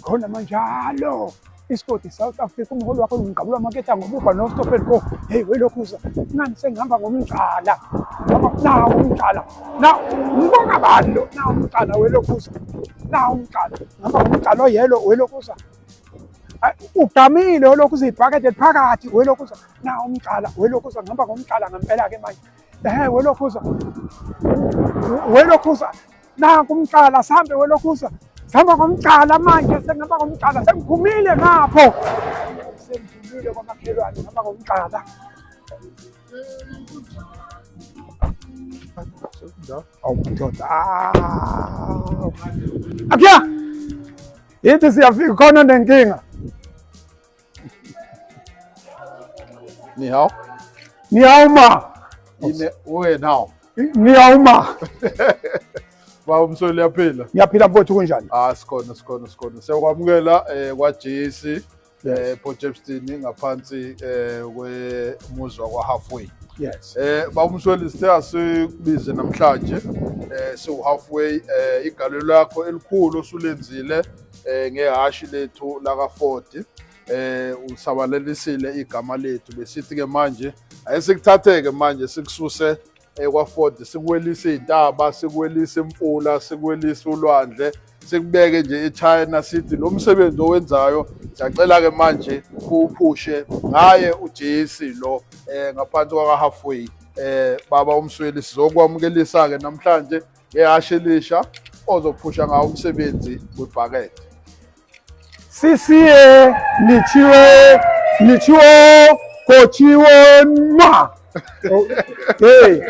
Khona manjalo isigodi South Africa umholi wakho ngigabula maketha ngobuba no stop and go. Hey welokhuza ngani sengihamba ngomgcala nawo umgcala na ngibonga balo nawo umgcala welokhuza nawo umgcala ngihamba ngomgcala oyelo welokhuza ugamile welokhuza ibhakede phakathi welokhuza nawo umgcala welokhuza ngihamba ngomgcala ngempela ke manje welokhuza na kumgcala sambe welokhuza sihamba ngomgcala manje sengihamba ngomgcala sengiphumile ngapho sengiphumile kwamakhelwane ngihamba ngomgcala Akya yithi siyafika khona nenkinga Ni hao? niyawuma niyawuma Baba Msoli yaphila. ngiyaphila mfowethu kunjani Sikhona. Siyakwamukela kwa JC Potchefstroom ngaphansi kwemuzwa kwa Halfway. yes Baba Msoli sithe asikubize namhlanje so Halfway igalo lakho elikhulu osulenzile ngehashi lethu la ka40 usabalelisile igama lethu besithi ke manje ayisikuthatheke manje sikususe kwa40 sikwelisa izintaba sikwelisa imfula sikwelisa ulwandle sikubeke nje eChina sithi lo msebenzi owenzayo siyacela ke manje uphushe ngaye uJC lo ngaphansi kwa Halfway baba umsweli sizokwamukelisa ke namhlanje ngehashi elisha ozophusha ngawo umsebenzi webhakede sisiye nichiwe kochiwe ma hey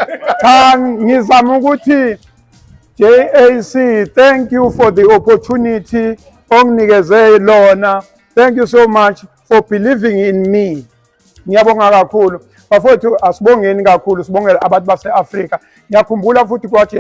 ngizama ukuthi JAC thank you for the opportunity onginikeze lona thank you so much for believing in me ngiyabonga kakhulu bafowethu asibongeni kakhulu sibongela abantu base-Afrika ngiyakhumbula futhi kwathi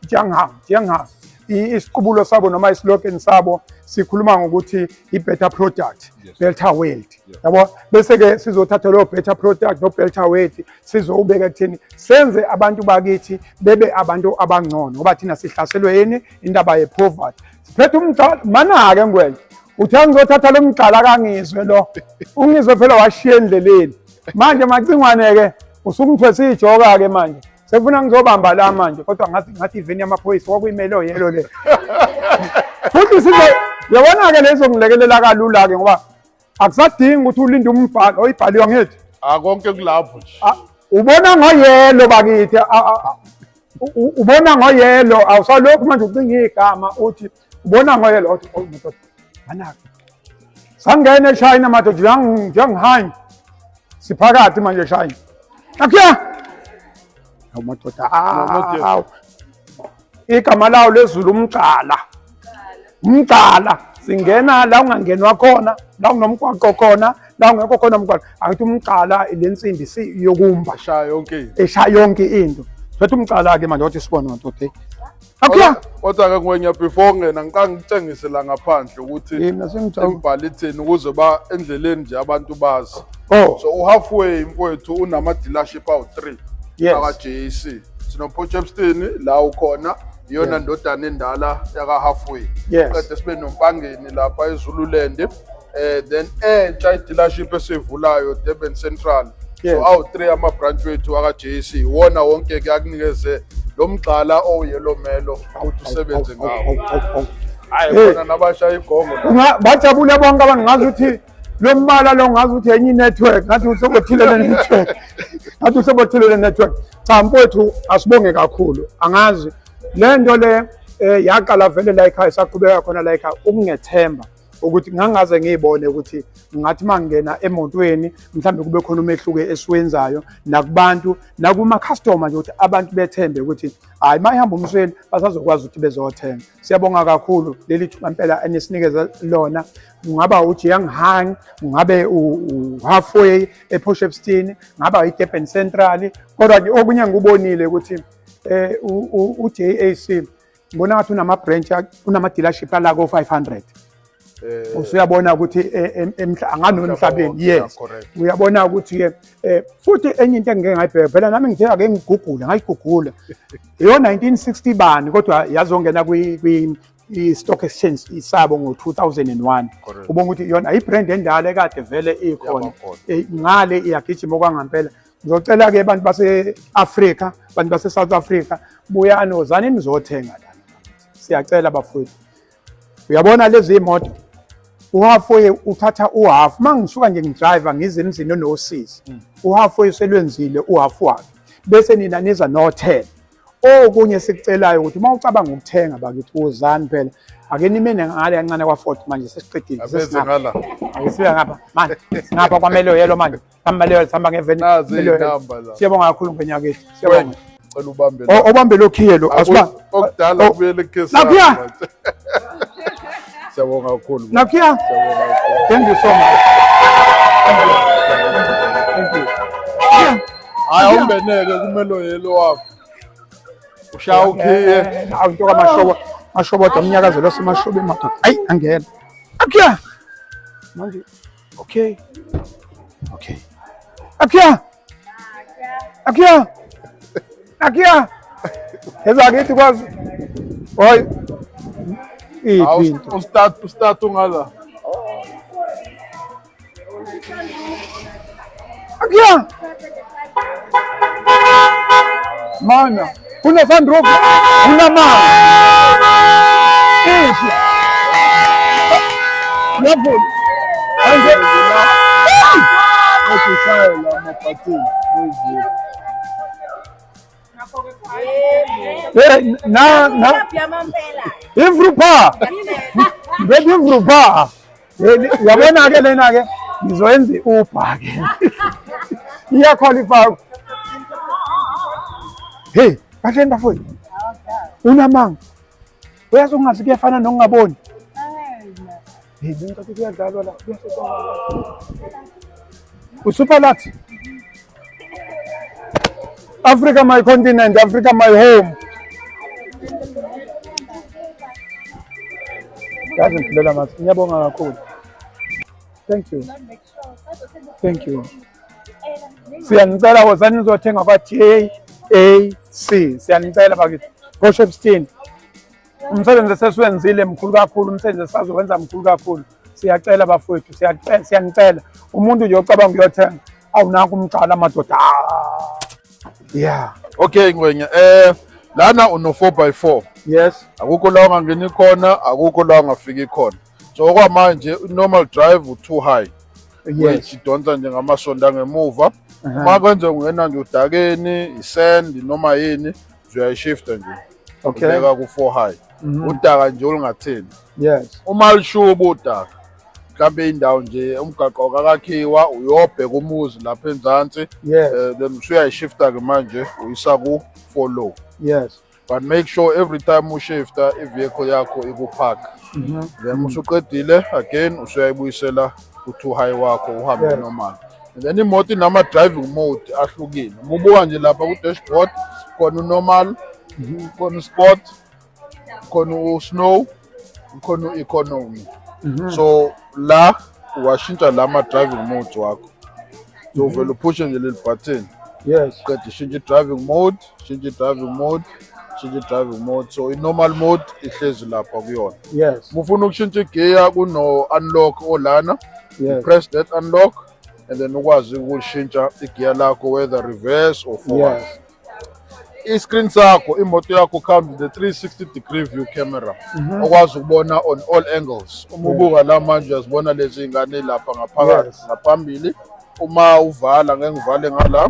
Jianghang isiqubulo sabo noma islogan sabo sikhuluma ngokuthi i-better product better world yabo bese ke sizothatha lo better product no better world sizobeka ekutheni senze abantu bakithi bebe abantu abangcono ngoba thina sihlaselwe yini indaba ye-poverty siphethe umgcala mana ke ngwele uthi ngizothatha lo mgcala kangizwe lo ungizwe phela washiya endleleni manje macingwane ke usungithwese ijoka ke manje sekufuna ngizobamba la manje kodwa ngathi iveni yamaphoyisa kwakuyimelo yelo le futhi size yabona ke lezo ngilekelela kalula ke ngoba akusadingi ukuthi ulinde umbhalo oyibhaliwa ngithi konke kulapho nje ubona ngoyelo bakithi ubona ngoyelo awusalokhu manje ucinga igama uthi ubona ngoyelo uthi madoda anaka sangene eChina madoda njengihanyi siphakathi manje eChina akya madoda igama lawo lezulu umgcala singena la ungangenwa khona la unomgwaqo khona la ungekho khona umgwaqo ayithi umgcala lensimbi yokumba eshaya yonke into bethu umgcala ke manje wathi sibone madoda akya kodwa ke ngwenya before ngena ngicangitshengise la ngaphandle ukuthi ngibhale ithini ukuze ba endleleni nje abantu bazi so uHalfway mfowethu unama dealership awu3 aka JC sino Potchefstroom la ukhona iyona ndodana endala yaka Halfway kade sibe nompangeni lapha eZululand then entsha dealership esivulayo Durban Central so awu3 ama branch wethu aka JC wona wonke ke akunikeze lo mgcala oyelo melo ukuthi usebenze ngawo hayi bona nabasha igongo bajabule bonke abantu ngazi ukuthi lo mbala lo ngazi ukuthi enye network ngathi usebothilele network cha mfowethu asibonge kakhulu angazi le nto le yaqala vele la ekhaya saqhubeka khona la ekhaya ukungethemba ukuthi ngangaze ngiyibone ukuthi ngathi mangena emontweni mhlambe kube khona umehluko esiwenzayo nakubantu nakuma customer nje ukuthi abantu bethembe ukuthi hayi mayihamba umsweni basazokwazi ukuthi bezothenga siyabonga kakhulu leli thuba impela enisinikeza lona ngaba uJianghang ngabe uHalfway ePotchefstroom ngaba iDurban Central kodwa ke okunye ngikubonile ukuthi uJAC ngibona ngathi unama branch unama dealership ala ko 500 usuyabona ukuthi anganomhlabeni yes uyabona ukuthi ke futhi enye into engeke ngayibheka phela nami ngithe ake ngayigugula iyo 1960 bani kodwa yazongena i-stock exchange isabo ngo-2001 ubona ukuthi yona ibrand endala ekade vele ikhona ngale iyagijima okwangampela ngizocela ke abantu base-Afrika abantu base-South Africa buyani ozani nizothenga la siyacela bafowethu uyabona lezi imoto uhalfway uthatha uhalf mangisuka nje ngidriver ngize emzini onosizi uhalfway selwenzile uhalf wakhe bese nina niza no 10 okunye sikucelayo ukuthi uma ucabanga ukuthenga bakithi uzani phela ake nimene ngale kancane kwa40 manje sesiqedile sesingala ayisiya ngapha manje ngapha kwamelo yelo manje kambalelo sihamba ngeveni siyabonga kakhulu ngonyakethu siyabonga cela ubambe obambe lokhiyelo asiba okudala kubuyele kesi siyabonga kakhulu Nakia thank you so much thank you hayi umbeneke kumelo yelo wakho ushawukhiye awu into kamashobo domnyakazo lo semashobo emadoda ayi angena Nakia manje okay Nakia ezakithi kwazi hoy ustart ungala Nakia mana kuna sunroof kuna mama yapo anje okushaya la mapatini imvrupa bethi imvrupa yabona ke lena ke ngizoyenza iUber ke iya qualify hey kahle bafowethu unamanga uyazi ungazi kuyafana nokungaboni hey into kuyadlalwa la usuperlax Africa my continent, Africa my home. Thank you. Thank you. Siyanicela wozani nizothenga kwa JAC. Siyanicela bakithi. Bosho Epstein. Umsebenzi sesiwenzile mkhulu kakhulu, umsebenzi sazowenza mkhulu kakhulu. Siyacela bafowethu, siyanicela. Umuntu nje ocabanga ukuyothenga awunaka umcala amadoda. Yeah. Okay ngwenya lana uno 4x4 yes akukho la ungangeni khona akukho la ungafiki khona so kwamanje normal drive too high yes idonsa nje ngamasonto ngemuva uma kwenze ungena nje udakeni isend noma yini uyayishifta nje okay ubeka ku 4 high udaka nje olungatheni yes uma lishubo udaka mhlambe indawo nje umgaqo kakakhiwa uyobheka umuzi lapha enzansi then usuyayishifta ke manje uyisa ku follow yes but make sure every time ushifta ivehicle yakho ikupark then usuqedile again usuyayibuyisela ku high wakho uhambe normal then imoto inama driving mode ahlukile ubuka nje lapha ku dashboard khona normal khona sport khona snow khona economy so la washintsha lama driving modes wakho so vele upushe nje leli button yes qeda shintsha driving mode so in normal mode ihlezi lapha kuyona yes ufuna ukushintsha gear kuno unlock olana press that unlock and then ukwazi ukushintsha igear lakho whether reverse or forward i-screen sakho imoto yakho comes with the 360 degree view camera okwazi ukubona on all angles uma ubuka la manje uyazibona lezi ingane lapha ngaphakathi ngaphambili uma uvala ngeke ngivale ngala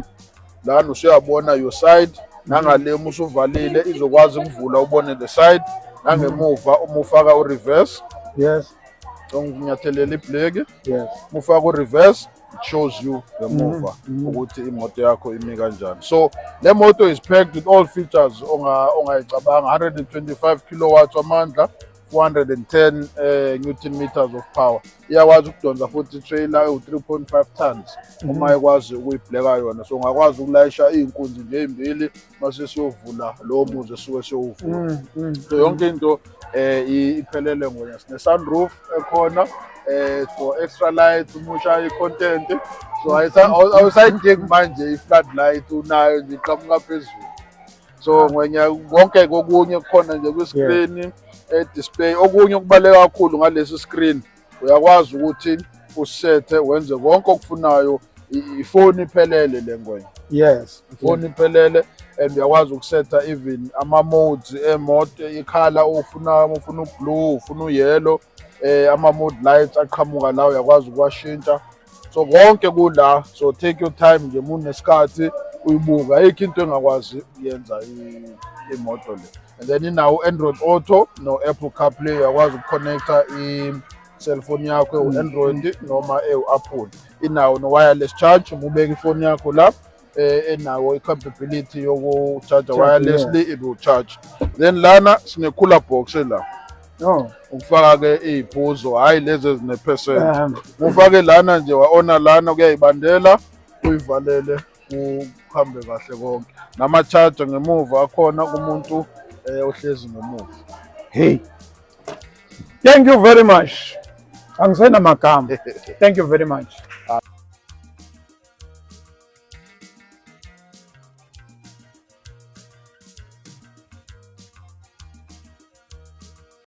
lana usuyabona your side nangale uma usuvalile izokwazi ukuvula ubone the side nangemuva uma ufaka u-reverse yes unyathelela ibreki yes uma ufaka u-reverse it shows you ngemuva ukuthi imoto yakho imi kanjani so le moto is packed with all features ongayicabanga 125 kilowatts amandla 410 Newton meters of power. Iyakwazi ukudonsa futhi trailer ewu-3.5 tons uma ekwazi ukuyibhleka yona. So ungakwazi ukulayisha iy'nkunzi nje ey'mbili mase siyovula lowo muzi esuke siyowuvula. So yonke into iphelele ngonya. Sine-sunroof ekhona for extra light uma ushaya i-content. So awusayidingi manje i-floodlight unayo nje iqhamuka phezulu. So ngonya konke kokunye kukhona nje kwi-screen display. Okunye okubaluleke kakhulu ngalesi screen uyakwazi ukuthi usethe wenze konke okufunayo. Ifoni iphelele le ngonya. Yes. Ifoni iphelele and uyakwazi ukusetha even ama-modes emoto, ikhala ufuna ublue, ufuna uyellow, ama-mood lights aqhamuka la uyakwazi ukuwashintsha. So konke kula. So take your time nje munesikhathi uyibuka. Ayikho into engakwazi yenza imoto le. And then inawo Android Auto no Apple CarPlay, uyakwazi ukuconnecta i-cellphone yakho ewu-Android noma ewu-Apple. Inawo no-wireless charge, uma ubeka ifoni yakho la enawo i-capability yoku-charge wirelessly, it will charge. Then lana sine-cooler box la. Ukufaka ke iy'phuzo, hhayi lezi ezine-percent. Ufake lana nje wa-ona lana kuyayibandela uyivalele kuhambe kahle konke. Nama-charger ngemuva akhona kumuntu ohlezi ngemuva. Hey, thank you very much. Angisena magama. Thank you very much.